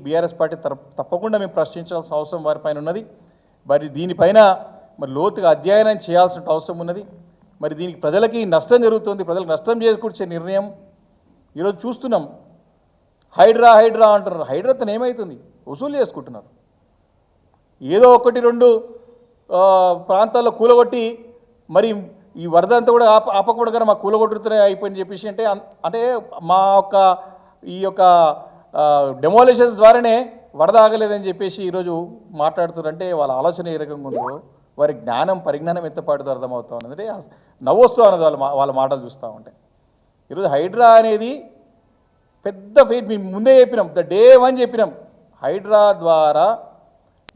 BRS party తప్పకుండా మేము ప్రశ్నించాల్సిన అవసరం వారిపైన ఉన్నది. మరి దీనిపైన మరి లోతుగా అధ్యయనం చేయాల్సిన అవసరం ఉన్నది. మరి దీనికి ప్రజలకి నష్టం జరుగుతుంది, ప్రజలకు నష్టం చేకూర్చే నిర్ణయం ఈరోజు చూస్తున్నాం. హైడ్రా హైడ్రా అంటున్నారు. హైడ్రాతో ఏమవుతుంది? వసూలు చేసుకుంటున్నారు. ఏదో ఒకటి రెండు ప్రాంతాల్లో కూలగొట్టి మరి ఈ వరద అంతా కూడా ఆపకూడగా మా కూలగొట్టుతూనే అయిపోయింది చెప్పేసి అంటే మా ఈ యొక్క డెమోలిషన్స్ ద్వారానే వరద ఆగలేదని చెప్పేసి ఈరోజు మాట్లాడుతున్నారంటే వాళ్ళ ఆలోచన ఏ రకంగా ఉందో, వారి పరిజ్ఞానం ఎంత పాటుతో అర్థమవుతా ఉన్నది. అంటే నవ్వొస్తూ అన్నది వాళ్ళ మాటలు చూస్తూ ఉంటే. ఈరోజు హైడ్రా అనేది పెద్ద ఫెయిట్. మేము ముందే చెప్పినాం, డే 1 చెప్పినాం, హైడ్రా ద్వారా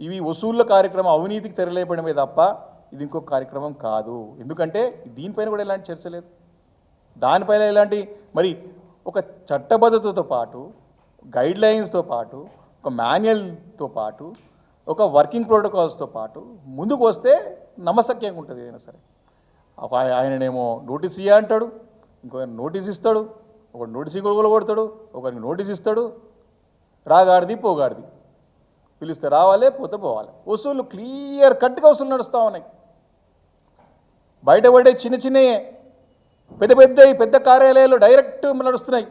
ఇవి వసూళ్ల కార్యక్రమం అవినీతికి తెరలేపడమే తప్ప ఇది ఇంకొక కార్యక్రమం కాదు. ఎందుకంటే దీనిపైన కూడా ఎలాంటి చర్చ లేదు, దానిపైన ఎలాంటి మరి ఒక చట్టబద్ధతతో పాటు గైడ్ లైన్స్తో పాటు ఒక మాన్యువల్తో పాటు ఒక వర్కింగ్ ప్రోటోకాల్స్తో పాటు ముందుకు వస్తే నమ్మశక్యంగా ఉంటుంది. ఏదైనా సరే ఆయననేమో నోటీస్ ఇయ్య అంటాడు, ఇంకో నోటీస్ ఇస్తాడు, ఒకటి నోటీస్ ఇంకొకరు కొడతాడు, ఒకరికి నోటీస్ ఇస్తాడు. రాగాడిది పోగాడిది, పిలిస్తే రావాలి, పోతే పోవాలి. వసూళ్ళు క్లియర్ కట్గా వసూలు నడుస్తూ ఉన్నాయి. బయట పడే చిన్న చిన్నయే పెద్ద కార్యాలయాలు డైరెక్ట్ నడుస్తున్నాయి.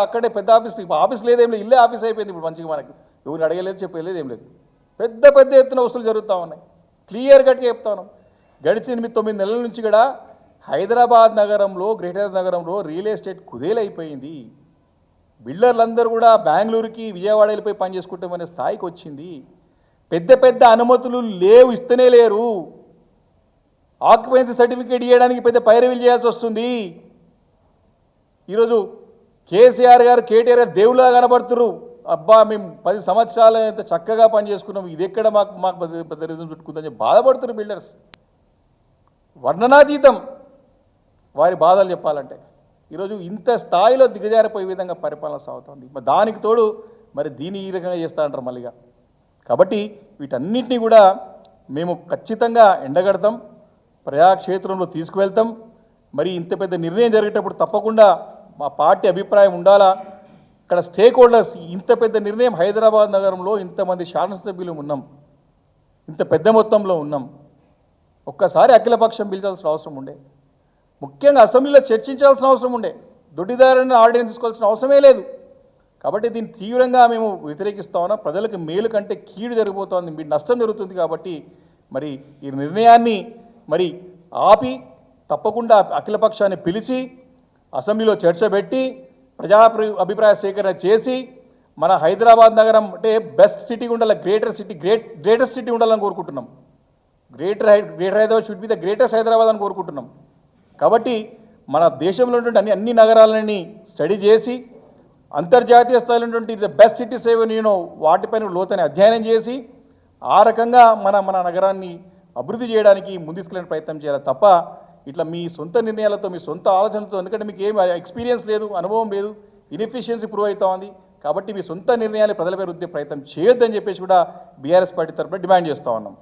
అక్కడే పెద్ద ఆఫీస్ లేదేం లేదు, ఇల్లే ఆఫీస్ అయిపోయింది ఇప్పుడు మంచిగా. మనకి ఎవరిని అడగలేదు, చెప్పలేదు, ఏం లేదు. పెద్ద ఎత్తున వసూలు జరుగుతూ ఉన్నాయి. క్లియర్ కట్గా చెప్తా ఉన్నాం. గడిచిన 8-9 నెలల నుంచి కూడా హైదరాబాద్ నగరంలో, గ్రేటర్ నగరంలో రియల్ ఎస్టేట్ కుదేలైపోయింది. బిల్డర్లందరూ కూడా బెంగళూరుకి, విజయవాడ వెళ్ళిపోయి పని చేసుకుంటామనే స్థాయికి వచ్చింది. పెద్ద అనుమతులు లేవు, ఇస్తనే లేరు. ఆక్యుపెన్సీ సర్టిఫికేట్ ఇవ్వడానికి పెద్ద పైరవీలు చేయాల్సి వస్తుంది. ఈరోజు కేసీఆర్ గారు, కేటీఆర్ గారు దేవుళ్ళగా కనబడుతున్నారు. అబ్బా మేము 10 సంవత్సరాలు ఎంత చక్కగా పని చేసుకున్నాం, ఇది ఎక్కడ మాకు పెద్ద రిజం చుట్టుకుందని బాధపడుతున్నారు బిల్డర్స్. వర్ణనాతీతం వారి బాధలు చెప్పాలంటే. ఈరోజు ఇంత స్థాయిలో దిగజారిపోయే విధంగా పరిపాలన సాగుతుంది. మరి దానికి తోడు మరి దీన్ని ఈ రకంగా చేస్తూ అంటారు మళ్ళీగా. కాబట్టి వీటన్నిటినీ కూడా మేము ఖచ్చితంగా ఎండగడతాం, ప్రజాక్షేత్రంలో తీసుకువెళ్తాం. మరి ఇంత పెద్ద నిర్ణయం జరిగేటప్పుడు తప్పకుండా మా పార్టీ అభిప్రాయం ఉండాలా. ఇక్కడ స్టేక్ హోల్డర్స్, ఇంత పెద్ద నిర్ణయం హైదరాబాద్ నగరంలో ఇంతమంది శాసనసభ్యులు ఉన్నాం, ఇంత పెద్ద మొత్తంలో ఉన్నాం. ఒక్కసారి అఖిలపక్షం పిలిచాల్సిన అవసరం ఉండే, ముఖ్యంగా అసెంబ్లీలో చర్చించాల్సిన అవసరం ఉండే. దొడ్డిదారిని ఆర్డినెన్స్ తీసుకోవాల్సిన అవసరమే లేదు. కాబట్టి దీన్ని తీవ్రంగా మేము వ్యతిరేకిస్తా ఉన్నాం. ప్రజలకు మేలు కంటే కీడు జరిగిపోతుంది, మీ నష్టం జరుగుతుంది. కాబట్టి మరి ఈ నిర్ణయాన్ని మరి ఆపి తప్పకుండా అఖిలపక్షాన్ని పిలిచి అసెంబ్లీలో చర్చ పెట్టి అభిప్రాయ సేకరణ చేసి మన హైదరాబాద్ నగరం అంటే బెస్ట్ సిటీ ఉండాలి, గ్రేటెస్ట్ సిటీ ఉండాలని కోరుకుంటున్నాం. Greater Hyderabad should be the greatest Hyderabad అని కోరుకుంటున్నాం. కాబట్టి మన దేశంలో ఉన్నటువంటి అన్ని నగరాలని స్టడీ చేసి అంతర్జాతీయ స్థాయిలో ఉన్నటువంటి ద బెస్ట్ సిటీస్ ఏవో వాటిపైన లోతైన అధ్యయనం చేసి ఆ రకంగా మన నగరాన్ని అభివృద్ధి చేయడానికి ముందుకెళ్ళే ప్రయత్నం చేయాలి తప్ప ఇట్లా మీ సొంత నిర్ణయాలతో, మీ సొంత ఆలోచనలతో, ఎందుకంటే మీకు ఏం ఎక్స్పీరియన్స్ లేదు, అనుభవం లేదు, ఇన్ఎఫిషియన్సీ ప్రూవ్ అవుతా ఉంది. కాబట్టి మీ సొంత నిర్ణయాలు ప్రజలపై రుద్దే ప్రయత్నం చేయొద్దని చెప్పేసి కూడా బీఆర్ఎస్ పార్టీ తరఫున డిమాండ్ చేస్తూ ఉన్నాం.